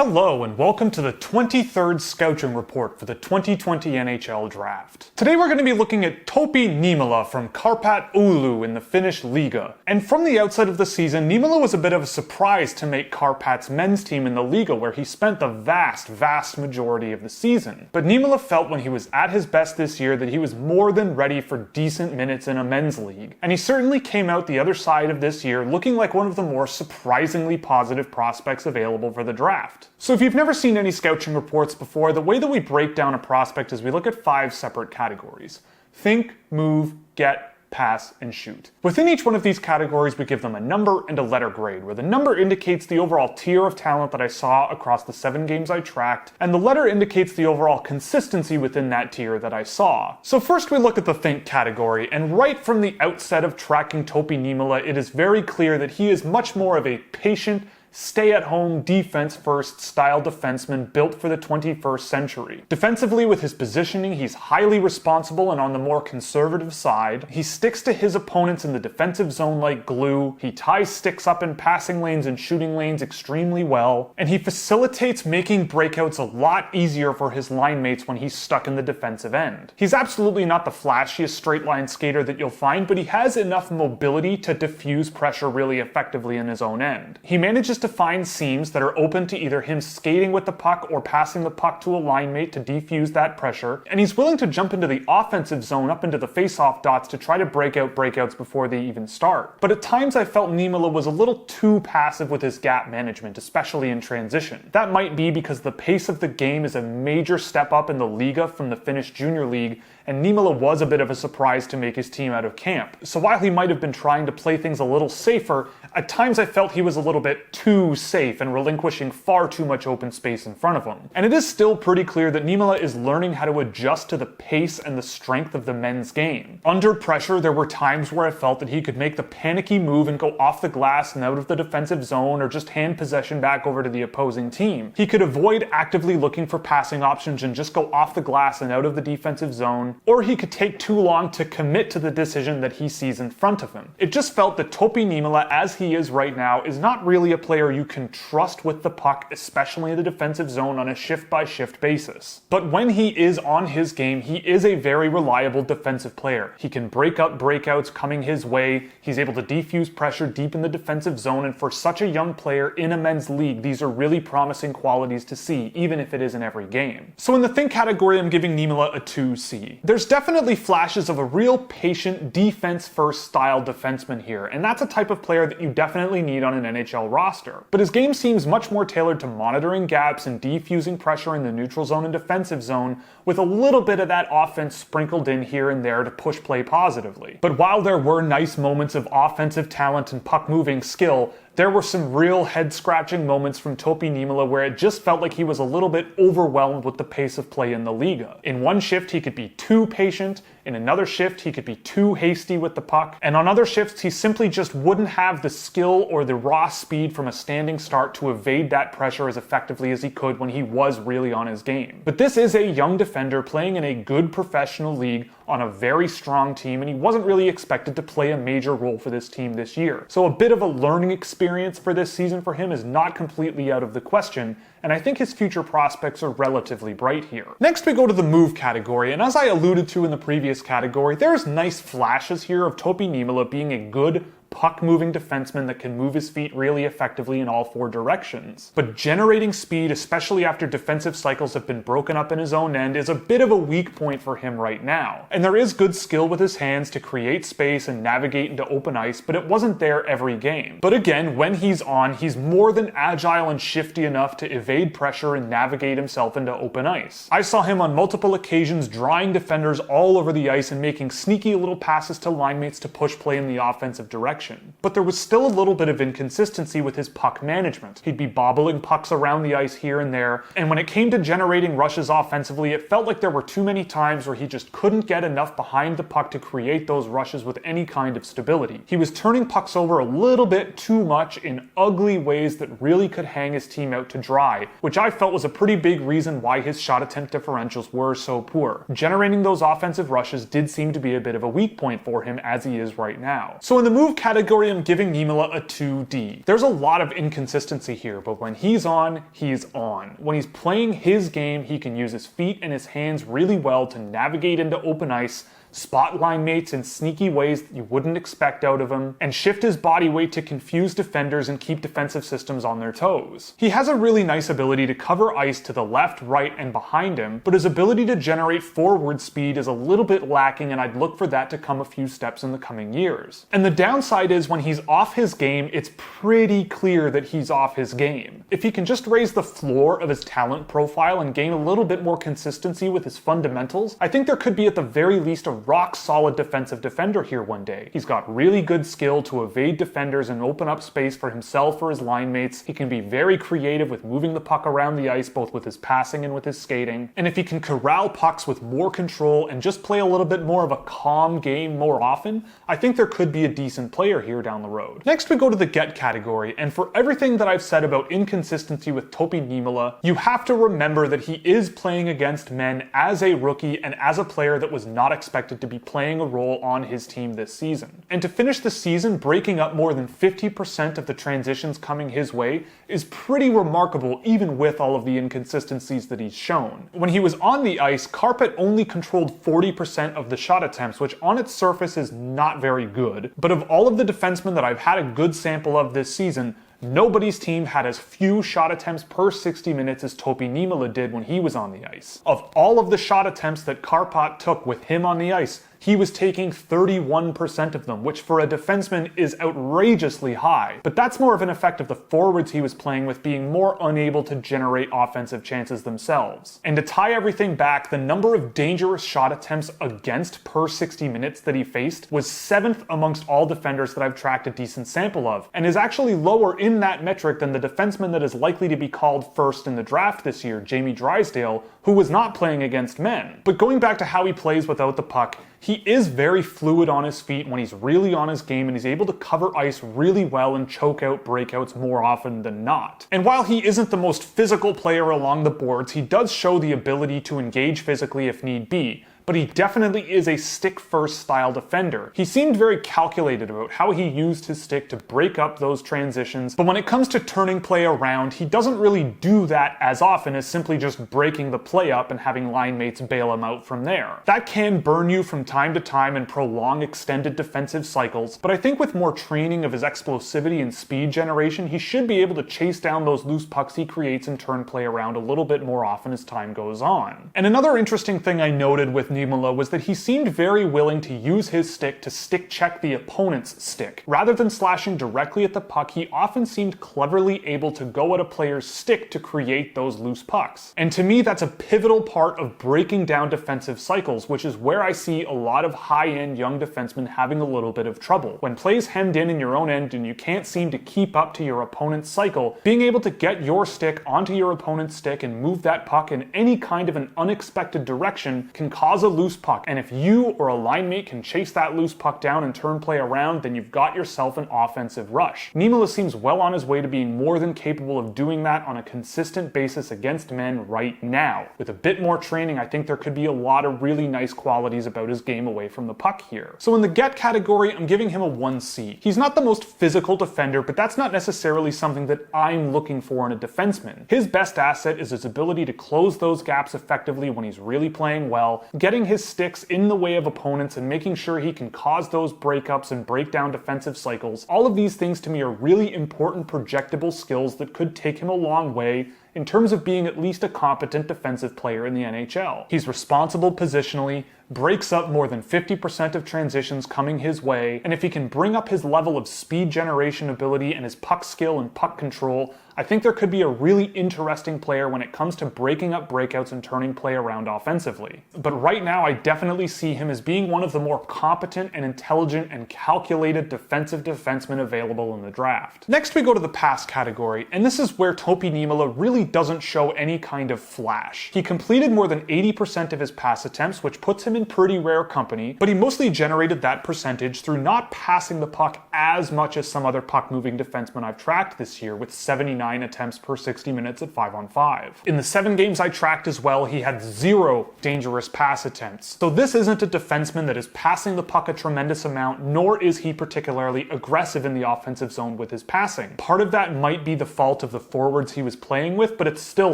Hello and welcome to the 23rd Scouching Report for the 2020 NHL Draft. Today we're going to be looking at Topi Niemelä from Kärpät Oulu in the Finnish Liiga. And from the outset of the season, Niemelä was a bit of a surprise to make Kärpät's men's team in the Liiga, where he spent the vast majority of the season. But Niemelä felt when he was at his best this year that he was more than ready for decent minutes in a men's league. And he certainly came out the other side of this year looking like one of the more surprisingly positive prospects available for the draft. So if you've never seen any scouting reports before, the way that we break down a prospect is we look at 5 separate categories. Think, move, get, pass, and shoot. Within each one of these categories, we give them a number and a letter grade, where the number indicates the overall tier of talent that I saw across the 7 games I tracked, and the letter indicates the overall consistency within that tier that I saw. So first we look at the think category, and right from the outset of tracking Topi Niemelä, it is very clear that he is much more of a patient, stay-at-home, defense-first style defenseman built for the 21st century. Defensively, with his positioning, he's highly responsible and on the more conservative side. He sticks to his opponents in the defensive zone like glue. He ties sticks up in passing lanes and shooting lanes extremely well. And he facilitates making breakouts a lot easier for his line mates when he's stuck in the defensive end. He's absolutely not the flashiest straight-line skater that you'll find, but he has enough mobility to diffuse pressure really effectively in his own end. He manages to find seams that are open to either him skating with the puck or passing the puck to a line mate to defuse that pressure, and he's willing to jump into the offensive zone up into the face-off dots to try to break out breakouts before they even start. But at times I felt Niemelä was a little too passive with his gap management, especially in transition. That might be because the pace of the game is a major step up in the Liiga from the Finnish Junior League, and Niemelä was a bit of a surprise to make his team out of camp. So while he might have been trying to play things a little safer, at times I felt he was a little bit too safe and relinquishing far too much open space in front of him. And it is still pretty clear that Niemelä is learning how to adjust to the pace and the strength of the men's game. Under pressure, there were times where I felt that he could make the panicky move and go off the glass and out of the defensive zone, or just hand possession back over to the opposing team. He could avoid actively looking for passing options and just go off the glass and out of the defensive zone, or he could take too long to commit to the decision that he sees in front of him. It just felt that Topi Niemelä, as he is right now, is not really a player you can trust with the puck, especially in the defensive zone on a shift-by-shift basis. But when he is on his game, he is a very reliable defensive player. He can break up breakouts coming his way, he's able to defuse pressure deep in the defensive zone, and for such a young player in a men's league, these are really promising qualities to see, even if it isn't every game. So in the think category, I'm giving Niemelä a 2C. There's definitely flashes of a real patient, defense-first style defenseman here, and that's a type of player that you definitely need on an NHL roster. But his game seems much more tailored to monitoring gaps and defusing pressure in the neutral zone and defensive zone, with a little bit of that offense sprinkled in here and there to push play positively. But while there were nice moments of offensive talent and puck-moving skill, there were some real head-scratching moments from Topi Niemelä where it just felt like he was a little bit overwhelmed with the pace of play in the Liiga. In one shift, he could be too patient. In another shift, he could be too hasty with the puck. And on other shifts, he simply just wouldn't have the skill or the raw speed from a standing start to evade that pressure as effectively as he could when he was really on his game. But this is a young defender playing in a good professional league on a very strong team, and he wasn't really expected to play a major role for this team this year. So a bit of a learning experience for this season for him is not completely out of the question, and I think his future prospects are relatively bright here. Next we go to the move category, and as I alluded to in the previous category, there's nice flashes here of Topi Niemelä being a good puck-moving defenseman that can move his feet really effectively in all 4 directions. But generating speed, especially after defensive cycles have been broken up in his own end, is a bit of a weak point for him right now. And there is good skill with his hands to create space and navigate into open ice, but it wasn't there every game. But again, when he's on, he's more than agile and shifty enough to evade pressure and navigate himself into open ice. I saw him on multiple occasions drawing defenders all over the ice and making sneaky little passes to line mates to push play in the offensive direction. But there was still a little bit of inconsistency with his puck management. He'd be bobbling pucks around the ice here and there, and when it came to generating rushes offensively, it felt like there were too many times where he just couldn't get enough behind the puck to create those rushes with any kind of stability. He was turning pucks over a little bit too much in ugly ways that really could hang his team out to dry, which I felt was a pretty big reason why his shot attempt differentials were so poor. Generating those offensive rushes did seem to be a bit of a weak point for him as he is right now. So in the move category, category, I'm giving Niemelä a 2D. There's a lot of inconsistency here, but when he's on, he's on. When he's playing his game, he can use his feet and his hands really well to navigate into open ice, spot line mates in sneaky ways that you wouldn't expect out of him, and shift his body weight to confuse defenders and keep defensive systems on their toes. He has a really nice ability to cover ice to the left, right, and behind him, but his ability to generate forward speed is a little bit lacking, and I'd look for that to come a few steps in the coming years. And the downside is when he's off his game, it's pretty clear that he's off his game. If he can just raise the floor of his talent profile and gain a little bit more consistency with his fundamentals, I think there could be at the very least a rock-solid defensive defender here one day. He's got really good skill to evade defenders and open up space for himself or his line mates. He can be very creative with moving the puck around the ice, both with his passing and with his skating. And if he can corral pucks with more control and just play a little bit more of a calm game more often, I think there could be a decent player here down the road. Next we go to the get category, and for everything that I've said about inconsistency with Topi Niemelä, you have to remember that he is playing against men as a rookie and as a player that was not expected to be playing a role on his team this season. And to finish the season breaking up more than 50% of the transitions coming his way is pretty remarkable, even with all of the inconsistencies that he's shown. When he was on the ice, Kärpät only controlled 40% of the shot attempts, which on its surface is not very good. But of all of the defensemen that I've had a good sample of this season, nobody's team had as few shot attempts per 60 minutes as Topi Niemelä did when he was on the ice. Of all of the shot attempts that Kärpät took with him on the ice, he was taking 31% of them, which for a defenseman is outrageously high. But that's more of an effect of the forwards he was playing with being more unable to generate offensive chances themselves. And to tie everything back, the number of dangerous shot attempts against per 60 minutes that he faced was 7th amongst all defenders that I've tracked a decent sample of, and is actually lower in that metric than the defenseman that is likely to be called first in the draft this year, Jamie Drysdale, who was not playing against men. But going back to how he plays without the puck, he is very fluid on his feet when he's really on his game, and he's able to cover ice really well and choke out breakouts more often than not. And while he isn't the most physical player along the boards, he does show the ability to engage physically if need be. But he definitely is a stick-first style defender. He seemed very calculated about how he used his stick to break up those transitions, but when it comes to turning play around, he doesn't really do that as often as simply just breaking the play up and having line mates bail him out from there. That can burn you from time to time and prolong extended defensive cycles, but I think with more training of his explosivity and speed generation, he should be able to chase down those loose pucks he creates and turn play around a little bit more often as time goes on. And another interesting thing I noted with Niemelä was that he seemed very willing to use his stick to stick check the opponent's stick. Rather than slashing directly at the puck, he often seemed cleverly able to go at a player's stick to create those loose pucks. And to me, that's a pivotal part of breaking down defensive cycles, which is where I see a lot of high-end young defensemen having a little bit of trouble. When plays hemmed in your own end and you can't seem to keep up to your opponent's cycle, being able to get your stick onto your opponent's stick and move that puck in any kind of an unexpected direction can cause a loose puck, and if you or a line mate can chase that loose puck down and turn play around, then you've got yourself an offensive rush. Niemelä seems well on his way to being more than capable of doing that on a consistent basis against men right now. With a bit more training, I think there could be a lot of really nice qualities about his game away from the puck here. So in the get category, I'm giving him a 1C. He's not the most physical defender, but that's not necessarily something that I'm looking for in a defenseman. His best asset is his ability to close those gaps effectively when he's really playing well, getting his sticks in the way of opponents and making sure he can cause those breakups and break down defensive cycles. All of these things to me are really important projectable skills that could take him a long way in terms of being at least a competent defensive player in the NHL. He's responsible positionally, breaks up more than 50% of transitions coming his way, and if he can bring up his level of speed generation ability and his puck skill and puck control, I think there could be a really interesting player when it comes to breaking up breakouts and turning play around offensively. But right now, I definitely see him as being one of the more competent and intelligent and calculated defensive defensemen available in the draft. Next, we go to the pass category, and this is where Topi Niemelä really doesn't show any kind of flash. He completed more than 80% of his pass attempts, which puts him in pretty rare company, but he mostly generated that percentage through not passing the puck as much as some other puck-moving defensemen I've tracked this year, with 79 attempts per 60 minutes at 5-on-5. In the 7 games I tracked as well, he had 0 dangerous pass attempts. So this isn't a defenseman that is passing the puck a tremendous amount, nor is he particularly aggressive in the offensive zone with his passing. Part of that might be the fault of the forwards he was playing with, but it's still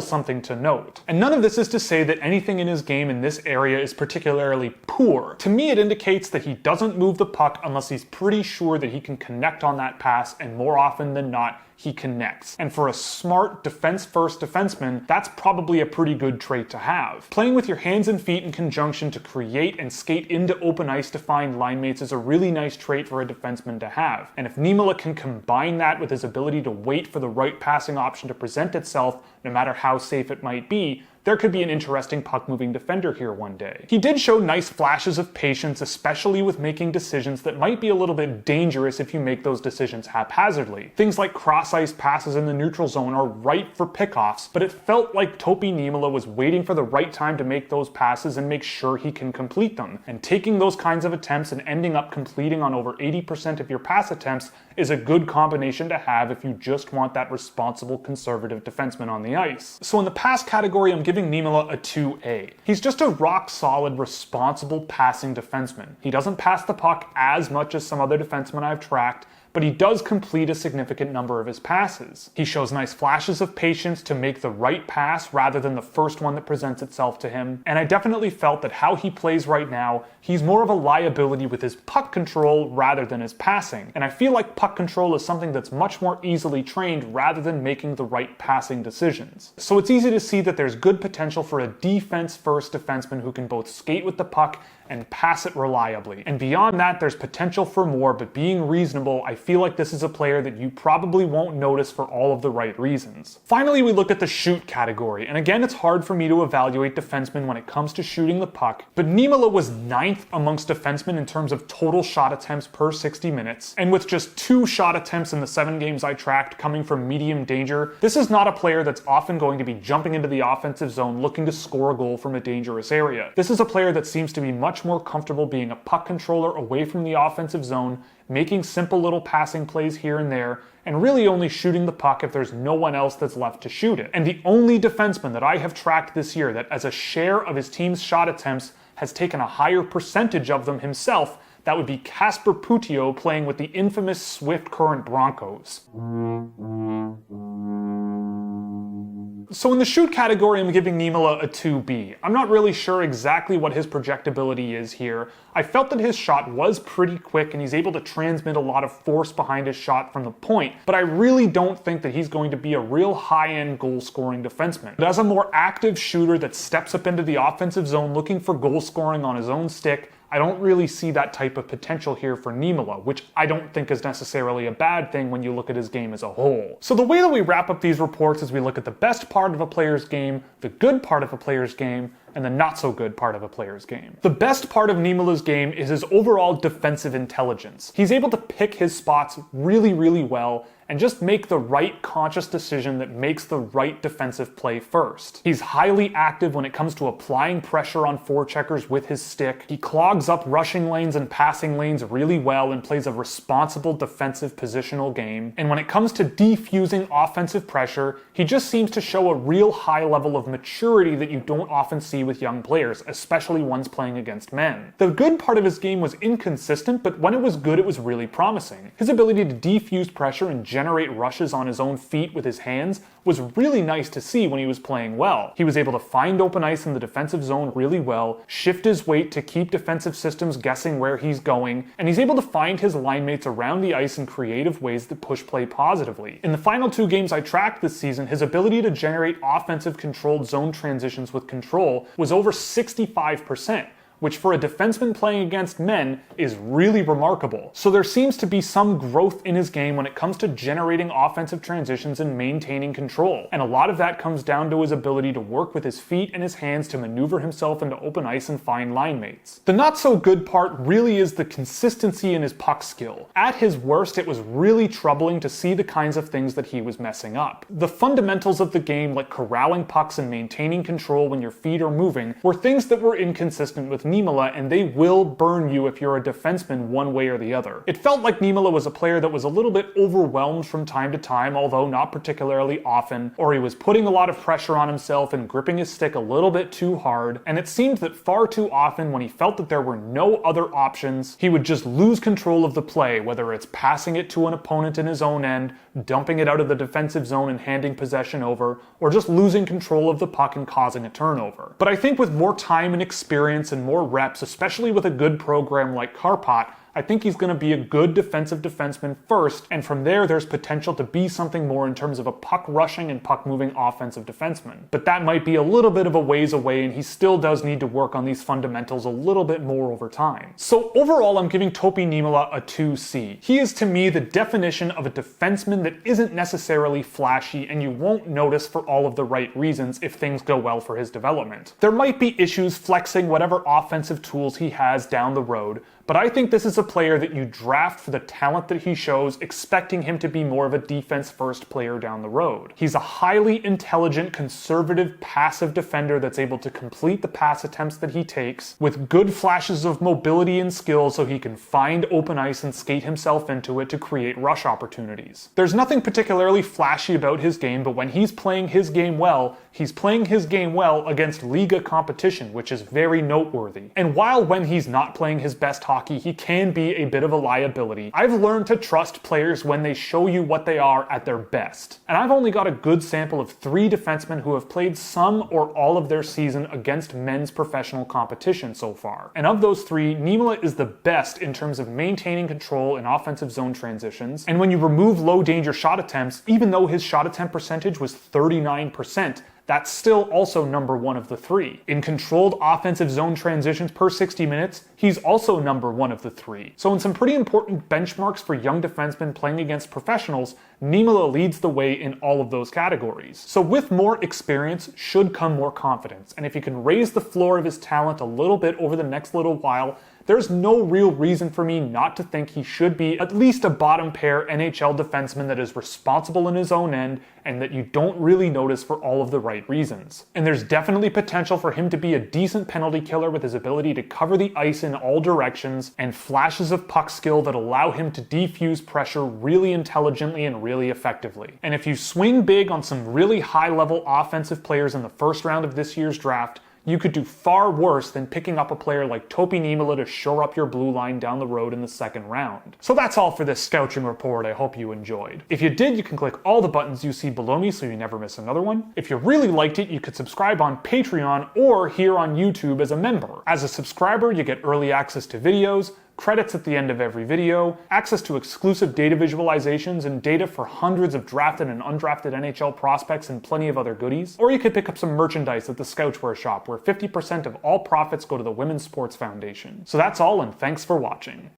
something to note. And none of this is to say that anything in his game in this area is particularly poor. To me, it indicates that he doesn't move the puck unless he's pretty sure that he can connect on that pass, and more often than not, he connects. And for a smart defense-first defenseman, that's probably a pretty good trait to have. Playing with your hands and feet in conjunction to create and skate into open ice to find line mates is a really nice trait for a defenseman to have. And if Niemelä can combine that with his ability to wait for the right passing option to present itself, no matter how safe it might be, there could be an interesting puck-moving defender here one day. He did show nice flashes of patience, especially with making decisions that might be a little bit dangerous if you make those decisions haphazardly. Things like cross-ice passes in the neutral zone are ripe for pickoffs, but it felt like Topi Niemelä was waiting for the right time to make those passes and make sure he can complete them. And taking those kinds of attempts and ending up completing on over 80% of your pass attempts is a good combination to have if you just want that responsible, conservative defenseman on the ice. So in the pass category, I'm giving Niemelä a 2A. He's just a rock-solid, responsible passing defenseman. He doesn't pass the puck as much as some other defensemen I've tracked, but he does complete a significant number of his passes. He shows nice flashes of patience to make the right pass rather than the first one that presents itself to him, and I definitely felt that how he plays right now, he's more of a liability with his puck control rather than his passing, and I feel like puck control is something that's much more easily trained rather than making the right passing decisions. So it's easy to see that there's good potential for a defense-first defenseman who can both skate with the puck and pass it reliably. And beyond that, there's potential for more, but being reasonable, I feel like this is a player that you probably won't notice for all of the right reasons. Finally, we look at the shoot category, and again, it's hard for me to evaluate defensemen when it comes to shooting the puck, but Niemelä was 9th amongst defensemen in terms of total shot attempts per 60 minutes, and with just 2 shot attempts in the 7 games I tracked coming from medium danger, this is not a player that's often going to be jumping into the offensive zone looking to score a goal from a dangerous area. This is a player that seems to be much more comfortable being a puck controller away from the offensive zone, making simple little passing plays here and there, and really only shooting the puck if there's no one else that's left to shoot it. And the only defenseman that I have tracked this year that as a share of his team's shot attempts has taken a higher percentage of them himself, that would be Casper Puutio playing with the infamous Swift Current Broncos. So in the shoot category, I'm giving Niemelä a 2B. I'm not really sure exactly what his projectability is here. I felt that his shot was pretty quick and he's able to transmit a lot of force behind his shot from the point, but I really don't think that he's going to be a real high-end goal-scoring defenseman. But as a more active shooter that steps up into the offensive zone looking for goal scoring on his own stick, I don't really see that type of potential here for Niemelä, which I don't think is necessarily a bad thing when you look at his game as a whole. So the way that we wrap up these reports is we look at the best part of a player's game, the good part of a player's game, and the not so good part of a player's game. The best part of Niemelä's game is his overall defensive intelligence. He's able to pick his spots really, really well and just make the right conscious decision that makes the right defensive play first. He's highly active when it comes to applying pressure on forecheckers with his stick. He clogs up rushing lanes and passing lanes really well and plays a responsible defensive positional game. And when it comes to defusing offensive pressure, he just seems to show a real high level of maturity that you don't often see with young players, especially ones playing against men. The good part of his game was inconsistent, but when it was good, it was really promising. His ability to defuse pressure and generate rushes on his own feet with his hands was really nice to see when he was playing well. He was able to find open ice in the defensive zone really well, shift his weight to keep defensive systems guessing where he's going, and he's able to find his line mates around the ice in creative ways that push play positively. In the final 2 games I tracked this season, his ability to generate offensive controlled zone transitions with control was over 65%. Which for a defenseman playing against men is really remarkable. So there seems to be some growth in his game when it comes to generating offensive transitions and maintaining control. And a lot of that comes down to his ability to work with his feet and his hands to maneuver himself into open ice and find line mates. The not so good part really is the consistency in his puck skill. At his worst, it was really troubling to see the kinds of things that he was messing up. The fundamentals of the game, like corralling pucks and maintaining control when your feet are moving, were things that were inconsistent with Niemelä, and they will burn you if you're a defenseman one way or the other. It felt like Niemelä was a player that was a little bit overwhelmed from time to time, although not particularly often, or he was putting a lot of pressure on himself and gripping his stick a little bit too hard, and it seemed that far too often when he felt that there were no other options, he would just lose control of the play, whether it's passing it to an opponent in his own end, dumping it out of the defensive zone and handing possession over, or just losing control of the puck and causing a turnover. But I think with more time and experience and more reps, especially with a good program like Kärpät, I think he's going to be a good defensive defenseman first, and from there there's potential to be something more in terms of a puck-rushing and puck-moving offensive defenseman. But that might be a little bit of a ways away, and he still does need to work on these fundamentals a little bit more over time. So overall, I'm giving Topi Niemelä a 2C. He is to me the definition of a defenseman that isn't necessarily flashy, and you won't notice for all of the right reasons if things go well for his development. There might be issues flexing whatever offensive tools he has down the road, but I think this is a player that you draft for the talent that he shows, expecting him to be more of a defense-first player down the road. He's a highly intelligent, conservative, passive defender that's able to complete the pass attempts that he takes, with good flashes of mobility and skill so he can find open ice and skate himself into it to create rush opportunities. There's nothing particularly flashy about his game, but when he's playing his game well, he's playing his game well against Liga competition, which is very noteworthy. And while when he's not playing his best hockey, he can be a bit of a liability, I've learned to trust players when they show you what they are at their best. And I've only got a good sample of 3 defensemen who have played some or all of their season against men's professional competition so far. And of those 3, Niemelä is the best in terms of maintaining control in offensive zone transitions. And when you remove low danger shot attempts, even though his shot attempt percentage was 39%, that's still also number 1 of the 3. In controlled offensive zone transitions per 60 minutes, he's also number 1 of the 3. So in some pretty important benchmarks for young defensemen playing against professionals, Niemelä leads the way in all of those categories. So with more experience should come more confidence, and if he can raise the floor of his talent a little bit over the next little while, there's no real reason for me not to think he should be at least a bottom pair NHL defenseman that is responsible in his own end and that you don't really notice for all of the right reasons. And there's definitely potential for him to be a decent penalty killer with his ability to cover the ice in all directions and flashes of puck skill that allow him to defuse pressure really intelligently and really effectively. And if you swing big on some really high-level offensive players in the first round of this year's draft, you could do far worse than picking up a player like Topi Niemelä to shore up your blue line down the road in the second round. So that's all for this Scouching Report. I hope you enjoyed. If you did, you can click all the buttons you see below me so you never miss another one. If you really liked it, you could subscribe on Patreon or here on YouTube as a member. As a subscriber, you get early access to videos, credits at the end of every video, access to exclusive data visualizations and data for hundreds of drafted and undrafted NHL prospects and plenty of other goodies. Or you could pick up some merchandise at the Scouchwear shop where 50% of all profits go to the Women's Sports Foundation. So that's all, and thanks for watching.